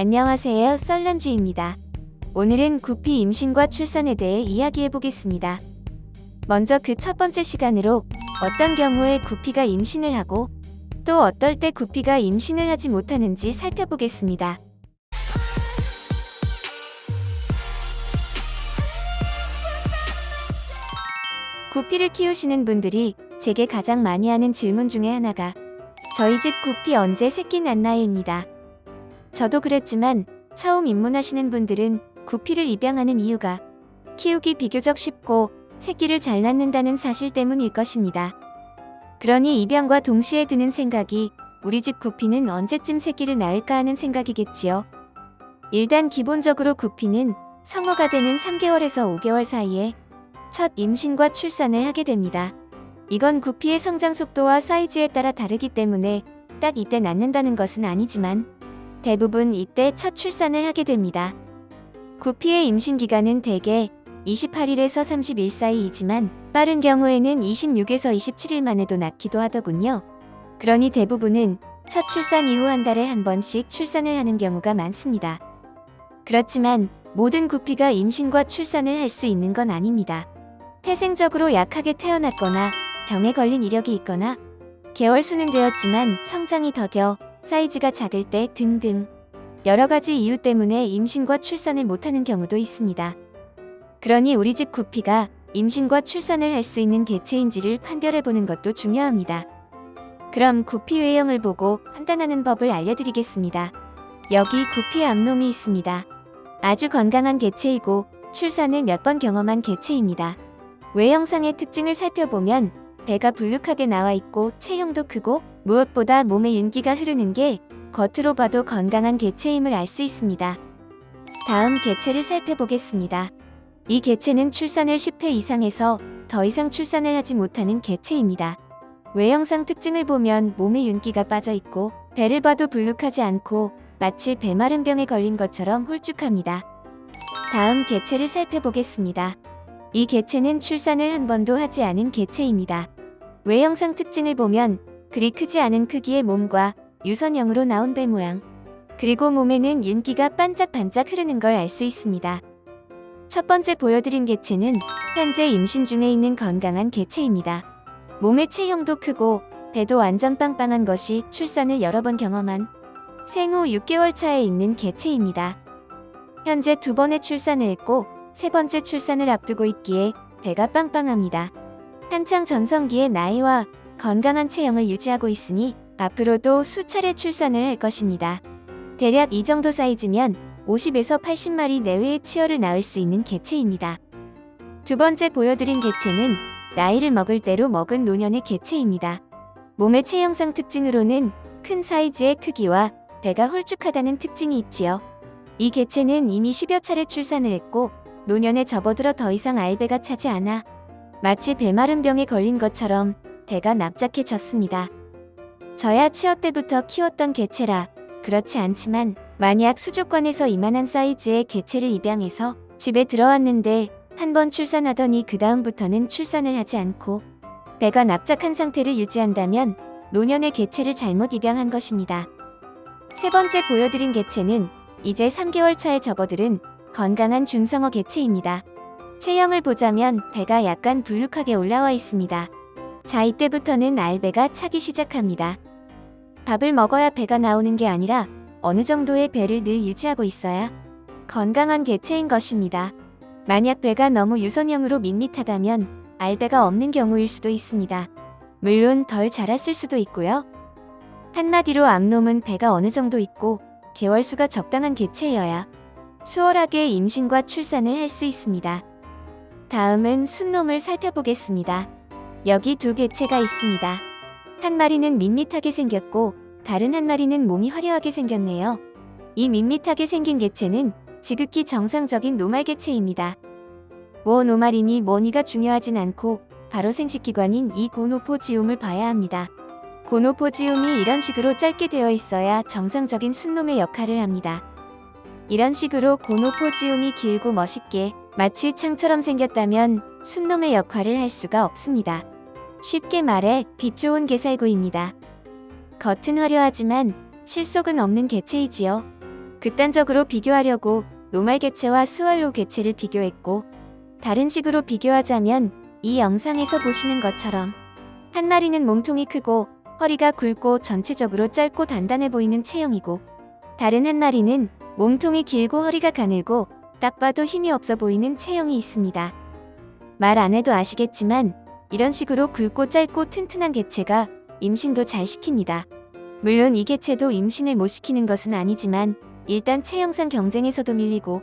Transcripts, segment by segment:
안녕하세요, 썰남주입니다. 오늘은 구피 임신과 출산에 대해 이야기해 보겠습니다. 먼저 그 첫 번째 시간으로 어떤 경우에 구피가 임신을 하고 또 어떨 때 구피가 임신을 하지 못하는지 살펴보겠습니다. 구피를 키우시는 분들이 제게 가장 많이 하는 질문 중에 하나가 저희 집 구피 언제 새끼 낳나요입니다. 저도 그랬지만 처음 입문하시는 분들은 구피를 입양하는 이유가 키우기 비교적 쉽고 새끼를 잘 낳는다는 사실 때문일 것입니다. 그러니 입양과 동시에 드는 생각이 우리 집 구피는 언제쯤 새끼를 낳을까 하는 생각이겠지요. 일단 기본적으로 구피는 성어가 되는 3개월에서 5개월 사이에 첫 임신과 출산을 하게 됩니다. 이건 구피의 성장 속도와 사이즈에 따라 다르기 때문에 딱 이때 낳는다는 것은 아니지만 대부분 이때 첫 출산을 하게 됩니다. 구피의 임신 기간은 대개 28일에서 30일 사이이지만 빠른 경우에는 26에서 27일 만에도 낳기도 하더군요. 그러니 대부분은 첫 출산 이후 한 달에 한 번씩 출산을 하는 경우가 많습니다. 그렇지만 모든 구피가 임신과 출산을 할 수 있는 건 아닙니다. 태생적으로 약하게 태어났거나 병에 걸린 이력이 있거나 개월 수는 되었지만 성장이 더뎌 사이즈가 작을 때 등등 여러 가지 이유 때문에 임신과 출산을 못하는 경우도 있습니다. 그러니 우리 집 구피가 임신과 출산을 할 수 있는 개체인지를 판별해보는 것도 중요합니다. 그럼 구피 외형을 보고 판단하는 법을 알려드리겠습니다. 여기 구피 암놈이 있습니다. 아주 건강한 개체이고 출산을 몇 번 경험한 개체입니다. 외형상의 특징을 살펴보면 배가 불룩하게 나와 있고 체형도 크고 무엇보다 몸에 윤기가 흐르는 게 겉으로 봐도 건강한 개체임을 알 수 있습니다. 다음 개체를 살펴보겠습니다. 이 개체는 출산을 10회 이상해서 더 이상 출산을 하지 못하는 개체입니다. 외형상 특징을 보면 몸에 윤기가 빠져 있고 배를 봐도 불룩하지 않고 마치 배마른병에 걸린 것처럼 홀쭉합니다. 다음 개체를 살펴보겠습니다. 이 개체는 출산을 한 번도 하지 않은 개체입니다. 외형상 특징을 보면 그리 크지 않은 크기의 몸과 유선형으로 나온 배 모양, 그리고 몸에는 윤기가 반짝반짝 흐르는 걸 알 수 있습니다. 첫 번째 보여드린 개체는 현재 임신 중에 있는 건강한 개체입니다. 몸의 체형도 크고 배도 완전 빵빵한 것이 출산을 여러 번 경험한 생후 6개월 차에 있는 개체입니다. 현재 2번의 출산을 했고 3번째 출산을 앞두고 있기에 배가 빵빵합니다. 한창 전성기의 나이와 건강한 체형을 유지하고 있으니 앞으로도 수차례 출산을 할 것입니다. 대략 이 정도 사이즈면 50에서 80마리 내외의 치어를 낳을 수 있는 개체입니다. 두 번째 보여드린 개체는 나이를 먹을 대로 먹은 노년의 개체입니다. 몸의 체형상 특징으로는 큰 사이즈의 크기와 배가 홀쭉하다는 특징이 있지요. 이 개체는 이미 10여 차례 출산을 했고 노년에 접어들어 더 이상 알배가 차지 않아 마치 배마른 병에 걸린 것처럼 배가 납작해졌습니다. 저야 치어 때부터 키웠던 개체라 그렇지 않지만 만약 수족관에서 이만한 사이즈의 개체를 입양해서 집에 들어왔는데 한 번 출산하더니 그 다음부터는 출산을 하지 않고 배가 납작한 상태를 유지한다면 노년의 개체를 잘못 입양한 것입니다. 세 번째 보여드린 개체는 이제 3개월 차에 접어들은 건강한 중성어 개체입니다. 체형을 보자면 배가 약간 불룩하게 올라와 있습니다. 자, 이때부터는 알배가 차기 시작합니다. 밥을 먹어야 배가 나오는 게 아니라 어느 정도의 배를 늘 유지하고 있어야 건강한 개체인 것입니다. 만약 배가 너무 유선형으로 밋밋하다면 알배가 없는 경우일 수도 있습니다. 물론 덜 자랐을 수도 있고요. 한마디로 암놈은 배가 어느 정도 있고 개월수가 적당한 개체여야 수월하게 임신과 출산을 할 수 있습니다. 다음은 순놈을 살펴보겠습니다. 여기 두 개체가 있습니다. 한 마리는 밋밋하게 생겼고 다른 한 마리는 몸이 화려하게 생겼네요. 이 밋밋하게 생긴 개체는 지극히 정상적인 노말 개체입니다. 뭐 노말이니 뭐니가 중요하진 않고 바로 생식기관인 이 고노포지움을 봐야 합니다. 고노포지움이 이런 식으로 짧게 되어 있어야 정상적인 순놈의 역할을 합니다. 이런 식으로 고노포지움이 길고 멋있게 마치 창처럼 생겼다면 순놈의 역할을 할 수가 없습니다. 쉽게 말해 빛 좋은 개살구입니다. 겉은 화려하지만 실속은 없는 개체이지요. 극단적으로 비교하려고 노말 개체와 스왈로우 개체를 비교했고, 다른 식으로 비교하자면 이 영상에서 보시는 것처럼 한 마리는 몸통이 크고 허리가 굵고 전체적으로 짧고 단단해 보이는 체형이고, 다른 한 마리는 몸통이 길고 허리가 가늘고 딱 봐도 힘이 없어 보이는 체형이 있습니다. 말 안 해도 아시겠지만 이런 식으로 굵고 짧고 튼튼한 개체가 임신도 잘 시킵니다. 물론 이 개체도 임신을 못 시키는 것은 아니지만 일단 체형상 경쟁에서도 밀리고,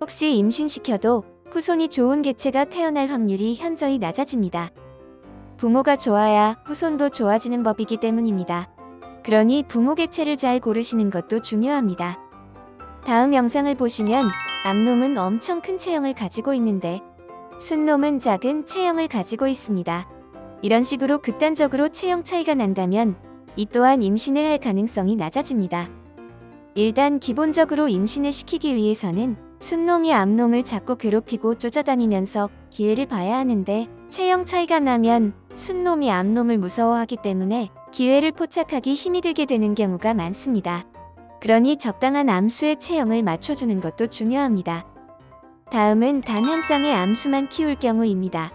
혹시 임신시켜도 후손이 좋은 개체가 태어날 확률이 현저히 낮아집니다. 부모가 좋아야 후손도 좋아지는 법이기 때문입니다. 그러니 부모 개체를 잘 고르시는 것도 중요합니다. 다음 영상을 보시면 암놈은 엄청 큰 체형을 가지고 있는데 순놈은 작은 체형을 가지고 있습니다. 이런 식으로 극단적으로 체형 차이가 난다면 이 또한 임신을 할 가능성이 낮아집니다. 일단 기본적으로 임신을 시키기 위해서는 순놈이 암놈을 자꾸 괴롭히고 쫓아다니면서 기회를 봐야 하는데, 체형 차이가 나면 순놈이 암놈을 무서워하기 때문에 기회를 포착하기 힘이 들게 되는 경우가 많습니다. 그러니 적당한 암수의 체형을 맞춰주는 것도 중요합니다. 다음은 단 한 쌍의 암수만 키울 경우입니다.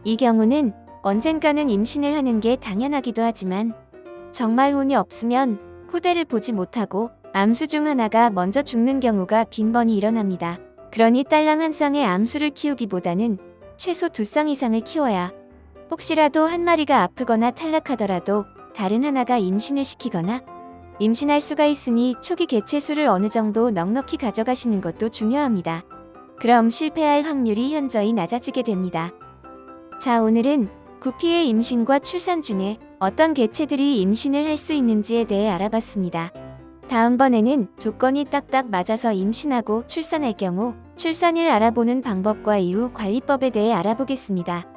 이 경우는 언젠가는 임신을 하는 게 당연하기도 하지만 정말 운이 없으면 후대를 보지 못하고 암수 중 하나가 먼저 죽는 경우가 빈번히 일어납니다. 그러니 딸랑 한 쌍의 암수를 키우기보다는 최소 2쌍 이상을 키워야 혹시라도 한 마리가 아프거나 탈락하더라도 다른 하나가 임신을 시키거나 임신할 수가 있으니 초기 개체 수를 어느 정도 넉넉히 가져가시는 것도 중요합니다. 그럼 실패할 확률이 현저히 낮아지게 됩니다. 자, 오늘은 구피의 임신과 출산 중에 어떤 개체들이 임신을 할 수 있는지에 대해 알아봤습니다. 다음번에는 조건이 딱딱 맞아서 임신하고 출산할 경우 출산일 알아보는 방법과 이후 관리법에 대해 알아보겠습니다.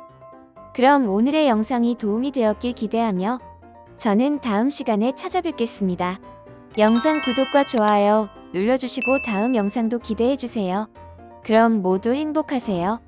그럼 오늘의 영상이 도움이 되었길 기대하며 저는 다음 시간에 찾아뵙겠습니다. 영상 구독과 좋아요 눌러주시고 다음 영상도 기대해주세요. 그럼 모두 행복하세요.